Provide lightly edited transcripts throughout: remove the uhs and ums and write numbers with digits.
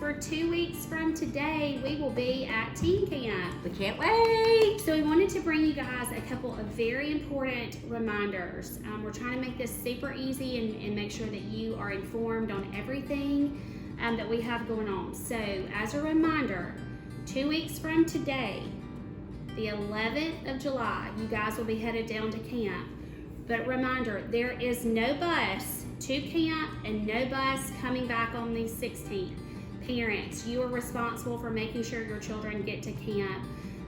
we're 2 weeks from today, we will be at teen camp. We can't wait. So we wanted to bring you guys a couple of very important reminders. We're trying to make this super easy and make sure that you are informed on everything that we have going on. So as a reminder, 2 weeks from today, the 11th of July, you guys will be headed down to camp. But reminder, there is no bus to camp and no bus coming back on the 16th. Parents, you are responsible for making sure your children get to camp.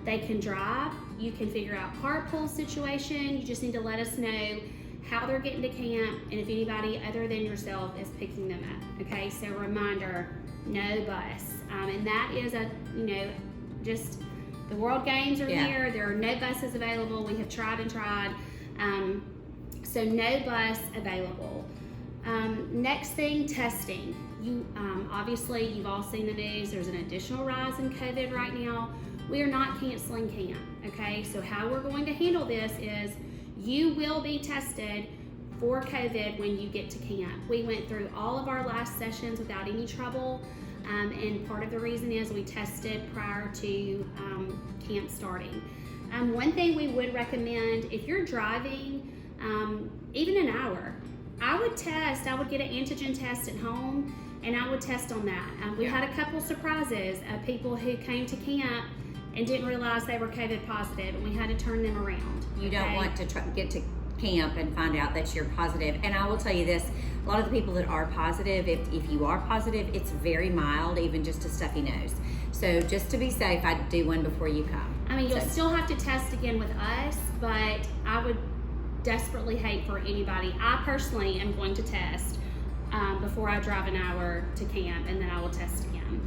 They can drive, you can figure out carpool situation, you just need to let us know how they're getting to camp and if anybody other than yourself is picking them up. Okay, so reminder, no bus. And that is just the World Games are here, there are no buses available, we have tried and tried. So no bus available. Next thing, testing. Obviously you've all seen the news, there's an additional rise in COVID right now. We are not canceling camp, okay? So how we're going to handle this is you will be tested for COVID when you get to camp. We went through all of our last sessions without any trouble, and part of the reason is we tested prior to camp starting. One thing we would recommend, if you're driving even an hour, I would get an antigen test at home and I would test on that. We had a couple surprises of people who came to camp and didn't realize they were COVID positive, and we had to turn them around. You don't want to get to camp and find out that you're positive. And I will tell you this, a lot of the people that are positive, if you are positive, it's very mild, even just a stuffy nose. So just to be safe, I'd do one before you come. I mean, you'll still have to test again with us, but I would desperately hate for anybody. I personally am going to test before I drive an hour to camp, and then I will test again.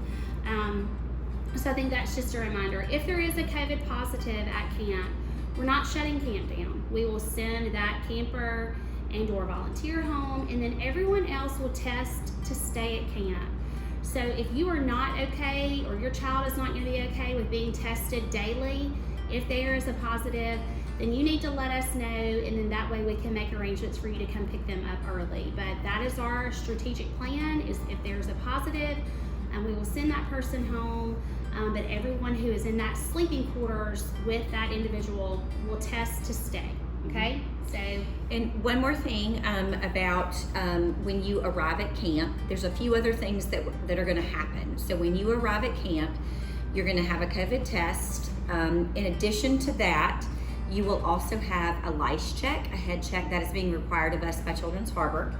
So I think that's just a reminder. If there is a COVID positive at camp, we're not shutting camp down. We will send that camper and or volunteer home, and then everyone else will test to stay at camp. So if you are not okay, or your child is not going to be okay with being tested daily, if there is a positive, then you need to let us know, and then that way we can make arrangements for you to come pick them up early. But that is our strategic plan, is if there's a positive, we will send that person home, but everyone who is in that sleeping quarters with that individual will test to stay, okay? So, and one more thing about when you arrive at camp, there's a few other things that are going to happen. So when you arrive at camp, you're going to have a COVID test. In addition to that, you will also have a lice check, a head check that is being required of us by Children's Harbor.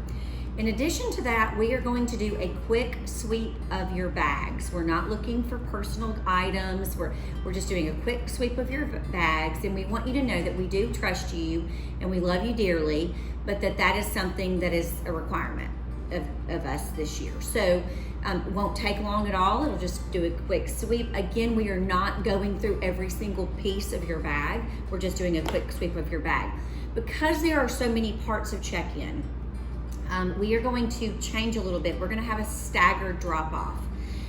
In addition to that, we are going to do a quick sweep of your bags. We're not looking for personal items. We're just doing a quick sweep of your bags, and we want you to know that we do trust you and we love you dearly, but that is something that is a requirement of us this year. So it won't take long at all. It'll just do a quick sweep. Again, we are not going through every single piece of your bag. We're just doing a quick sweep of your bag. Because there are so many parts of check-in, we are going to change a little bit. We're going to have a staggered drop-off.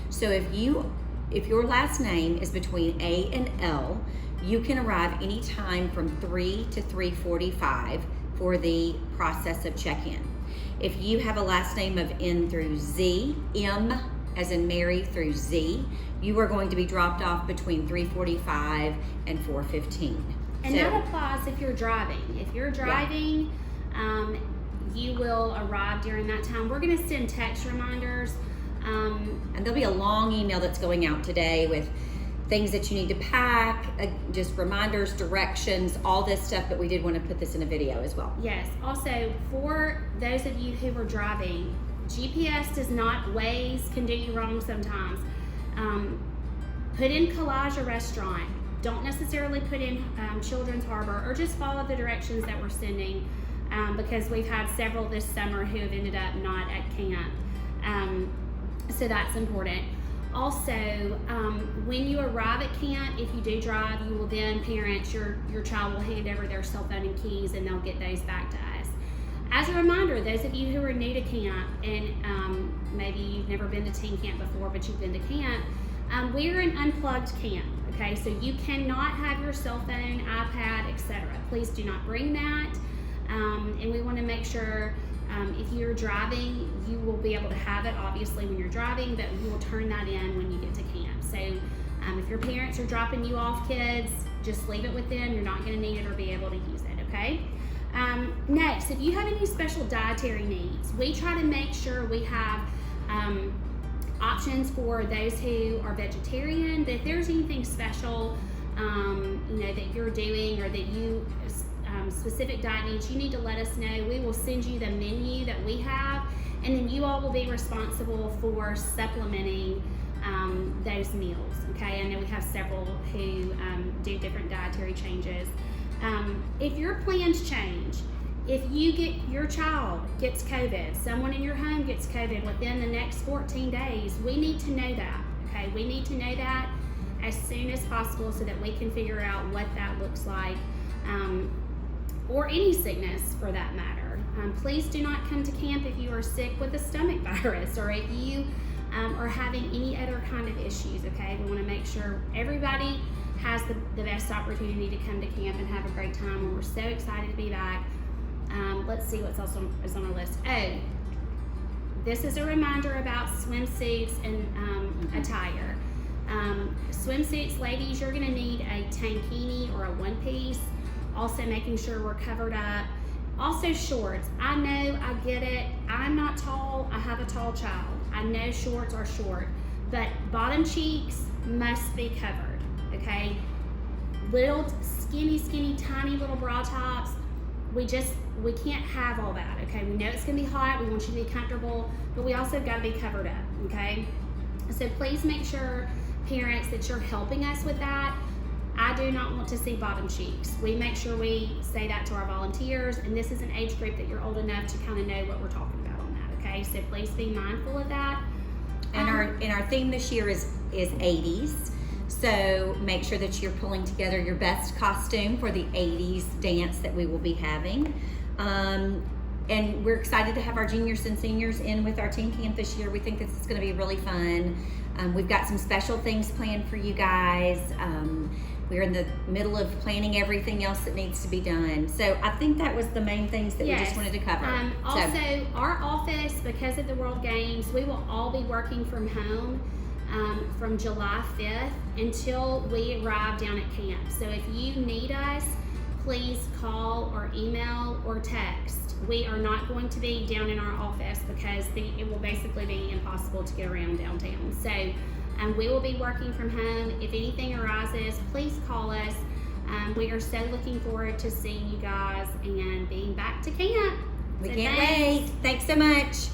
So if your last name is between A and L, you can arrive anytime from 3 to 3:45 for the process of check-in. If you have a last name of N through Z, M as in Mary through Z, you are going to be dropped off between 3:45 and 4:15. And that applies if you're driving. If you're driving, you will arrive during that time. We're going to send text reminders. And there'll be a long email that's going out today with things that you need to pack, just reminders, directions, all this stuff, but we did want to put this in a video as well. Yes. Also, for those of you who are driving, GPS does not, Waze can do you wrong sometimes. Put in Collage Restaurant. Don't necessarily put in Children's Harbor, or just follow the directions that we're sending, because we've had several this summer who have ended up not at camp. So that's important. Also, when you arrive at camp, if you do drive, you will then, parents, your child will hand over their cell phone and keys, and they'll get those back to us. As a reminder, those of you who are new to camp, and maybe you've never been to teen camp before, but you've been to camp, we're an unplugged camp, okay? So you cannot have your cell phone, iPad, etc. Please do not bring that. And we want to make sure If you're driving, you will be able to have it obviously when you're driving, but you will turn that in when you get to camp. So if your parents are dropping you off, kids, just leave it with them. You're not going to need it or be able to use it, okay? Next, if you have any special dietary needs, we try to make sure we have options for those who are vegetarian. That if there's anything special that you're doing, or that you specific diet needs, you need to let us know. We will send you the menu that we have, and then you all will be responsible for supplementing those meals, okay? I know we have several who do different dietary changes. If your plans change, if your child gets COVID, someone in your home gets COVID within the next 14 days, we need to know that, okay? We need to know that as soon as possible so that we can figure out what that looks like, or any sickness for that matter. Please do not come to camp if you are sick with a stomach virus, or if you are having any other kind of issues, okay? We want to make sure everybody has the best opportunity to come to camp and have a great time, and we're so excited to be back. Let's see what else is on our list. Oh, this is a reminder about swimsuits and attire. Swimsuits, ladies, you're going to need a tankini or a one-piece. Also making sure we're covered up. Also shorts. I know, I get it. I'm not tall. I have a tall child. I know shorts are short, but bottom cheeks must be covered, okay? Little skinny, tiny little bra tops. We can't have all that, okay? We know it's gonna be hot. We want you to be comfortable, but we also gotta be covered up, okay? So please make sure, parents, that you're helping us with that. I do not want to see bottom cheeks. We make sure we say that to our volunteers, and this is an age group that you're old enough to kind of know what we're talking about on that, okay? So please be mindful of that. And our theme this year is 80s. So make sure that you're pulling together your best costume for the 80s dance that we will be having. And we're excited to have our juniors and seniors in with our teen camp this year. We think this is going to be really fun. We've got some special things planned for you guys. We're in the middle of planning everything else that needs to be done. So I think that was the main things that we just wanted to cover. Also, our office, because of the World Games, we will all be working from home from July 5th until we arrive down at camp. So if you need us, please call or email or text. We are not going to be down in our office because it will basically be impossible to get around downtown. So we will be working from home. If anything arises, please call us. We are so looking forward to seeing you guys and being back to camp. We can't wait. Thanks so much.